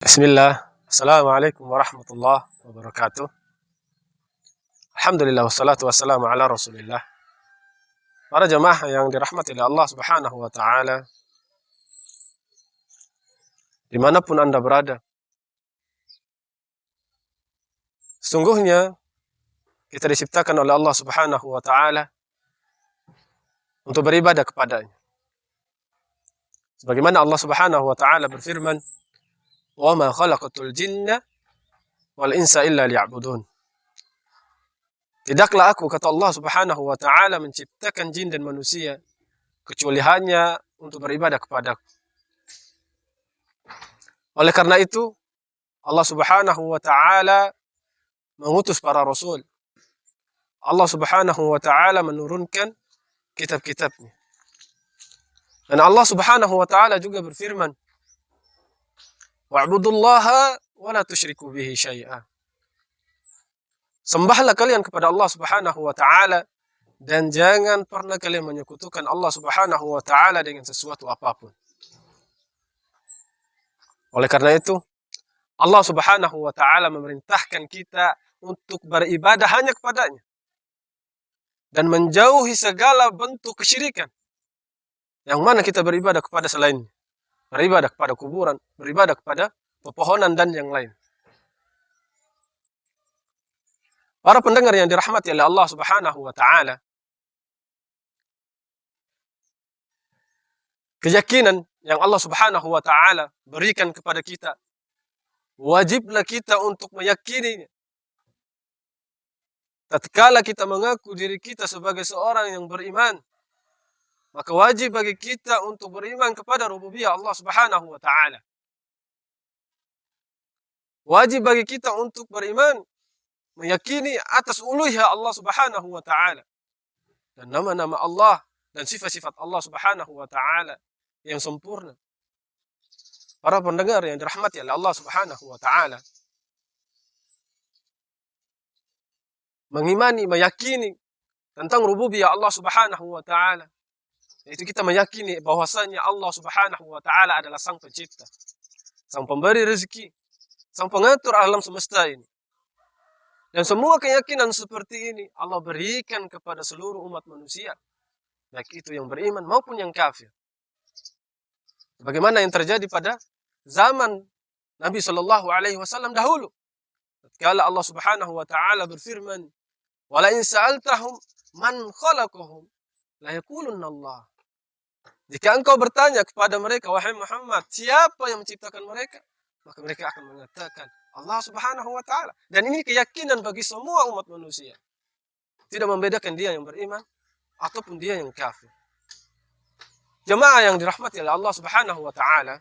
Bismillah. Assalamualaikum warahmatullahi wabarakatuh. Alhamdulillah wassalatu wassalamu ala Rasulillah. Para jemaah yang dirahmati oleh Allah Subhanahu wa taala, dimanapun Anda berada. Sesungguhnya kita diciptakan oleh Allah Subhanahu wa taala untuk beribadah kepadanya. Sebagaimana Allah Subhanahu wa taala berfirman, "Wa ma khalaqatul jinna wal insa illa liya'budun." Tidaklah aku, kata Allah Subhanahu wa taala, menciptakan jin dan manusia kecuali hanya untuk beribadah kepadaku. Oleh karena itu, Allah Subhanahu wa taala mengutus para rasul. Allah Subhanahu wa taala menurunkan kitab-kitabnya. Dan Allah Subhanahu wa taala juga berfirman, "Wa'budullaha wa la tusyriku bihi syai'a." Sembahlah kalian kepada Allah Subhanahu wa taala dan jangan pernah kalian menyekutukan Allah Subhanahu wa taala dengan sesuatu apapun. Oleh karena itu, Allah Subhanahu wa taala memerintahkan kita untuk beribadah hanya kepadanya dan menjauhi segala bentuk kesyirikan yang mana kita beribadah kepada selainnya. Beribadah kepada kuburan, beribadah kepada pepohonan dan yang lain. Para pendengar yang dirahmati oleh Allah Subhanahu wa taala, keyakinan yang Allah Subhanahu wa taala berikan kepada kita, wajiblah kita untuk meyakininya. Tatkala kita mengaku diri kita sebagai seorang yang beriman, maka wajib bagi kita untuk beriman kepada rububiyah Allah Subhanahu wa taala. Wajib bagi kita untuk beriman, meyakini atas uluhiyah Allah Subhanahu wa taala dan nama-nama Allah dan sifat-sifat Allah Subhanahu wa taala yang sempurna. Para pendengar yang dirahmati oleh Allah Subhanahu wa taala, mengimani, meyakini tentang rububiyah Allah Subhanahu wa taala, yaitu kita meyakini bahwasanya Allah Subhanahu wa taala adalah sang pencipta, sang pemberi rezeki, sang pengatur alam semesta ini. Dan semua keyakinan seperti ini Allah berikan kepada seluruh umat manusia, baik itu yang beriman maupun yang kafir. Bagaimana yang terjadi pada zaman Nabi Shallallahu Alaihi Wasallam dahulu, tatkala Allah Subhanahu Wa Taala berfirman, "Wala in sa'altahum man khalaqahum la yaqulunna Allah." Jika engkau bertanya kepada mereka, wahai Muhammad, siapa yang menciptakan mereka, maka mereka akan mengatakan Allah Subhanahu wa taala. Dan ini keyakinan bagi semua umat manusia. Tidak membedakan dia yang beriman ataupun dia yang kafir. Jemaah yang dirahmati oleh Allah Subhanahu wa taala,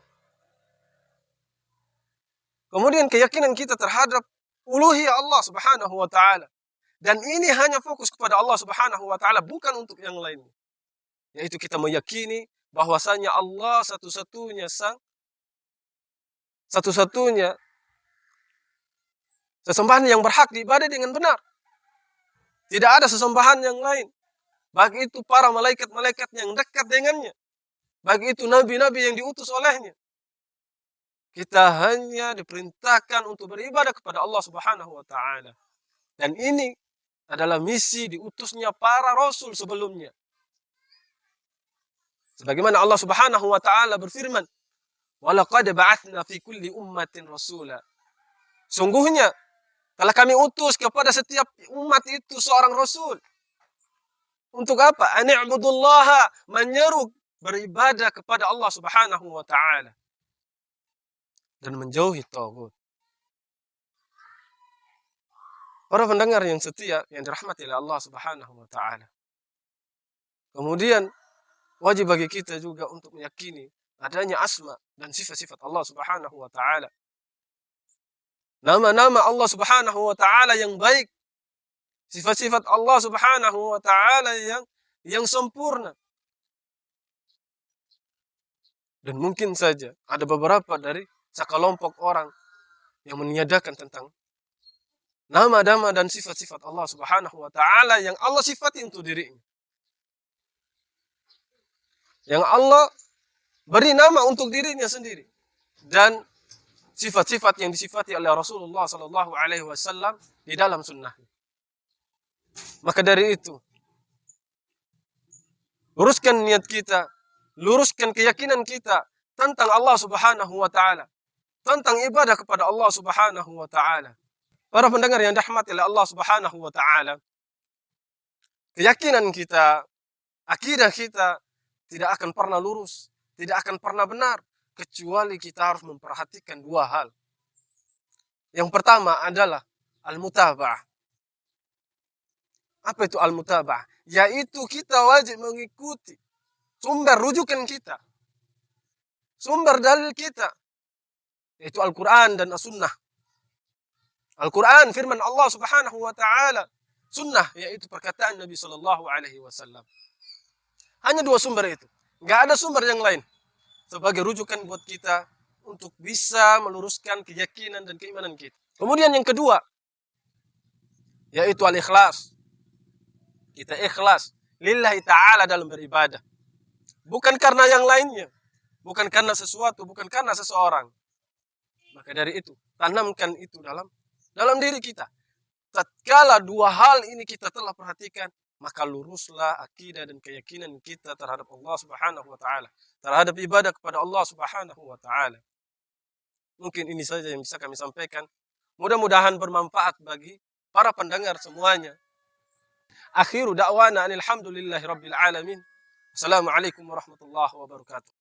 kemudian keyakinan kita terhadap uluhiyah Allah Subhanahu wa taala. Dan ini hanya fokus kepada Allah Subhanahu wa taala, bukan untuk yang lain. Yaitu kita meyakini bahwasanya Allah satu-satunya sesembahan yang berhak diibadah dengan benar. Tidak ada sesembahan yang lain. Baik itu para malaikat-malaikat yang dekat dengannya, baik itu nabi-nabi yang diutus olehnya. Kita hanya diperintahkan untuk beribadah kepada Allah Subhanahu wa taala. Dan ini adalah misi diutusnya para rasul sebelumnya. Sebagaimana Allah Subhanahu wa taala berfirman, "Wa laqad ba'atsna fi kulli ummatin rasula." Sungguhnya telah kami utus kepada setiap umat itu seorang rasul. Untuk apa? Ani'budullaha, menyeru beribadah kepada Allah Subhanahu wa taala dan menjauhi taghut. Para pendengar yang setia yang dirahmati oleh Allah Subhanahu wa taala. Kemudian wajib bagi kita juga untuk meyakini adanya asma dan sifat-sifat Allah Subhanahu wa taala. Nama-nama Allah Subhanahu wa taala yang baik, sifat-sifat Allah Subhanahu wa taala yang sempurna. Dan mungkin saja ada beberapa dari sekelompok orang yang meniadakan tentang nama-nama dan sifat-sifat Allah Subhanahu wa taala yang Allah sifati untuk dirinya. Yang Allah beri nama untuk dirinya sendiri. Dan sifat-sifat yang disifati oleh Rasulullah Sallallahu Alaihi Wasallam di dalam sunnah. Maka dari itu, luruskan niat kita, luruskan keyakinan kita tentang Allah Subhanahu wa taala, tentang ibadah kepada Allah Subhanahu wa taala. Para pendengar yang dirahmati oleh Allah Subhanahu wa taala, keyakinan kita, akidah kita tidak akan pernah lurus, tidak akan pernah benar kecuali kita harus memperhatikan dua hal. Yang pertama adalah al-mutaba'ah. Apa itu al-mutaba'ah? Yaitu kita wajib mengikuti sumber rujukan kita, sumber dalil kita, yaitu Al-Quran dan As-Sunnah. Al-Quran firman Allah Subhanahu wa taala, sunnah yaitu perkataan Nabi sallallahu alaihi wasallam. Hanya dua sumber itu. Enggak ada sumber yang lain sebagai rujukan buat kita untuk bisa meluruskan keyakinan dan keimanan kita. Kemudian yang kedua yaitu al-ikhlas. Kita ikhlas lillahi ta'ala dalam beribadah. Bukan karena yang lainnya, bukan karena sesuatu, bukan karena seseorang. Maka dari itu, tanamkan itu dalam diri kita. Tatkala dua hal ini kita telah perhatikan, maka luruslah akidah dan keyakinan kita terhadap Allah Subhanahu wa taala, terhadap ibadah kepada Allah Subhanahu wa taala. Mungkin ini saja yang bisa kami sampaikan. Mudah-mudahan bermanfaat bagi para pendengar semuanya. Akhiru da'wana alhamdulillahi rabbil alamin. Assalamualaikum warahmatullahi wabarakatuh.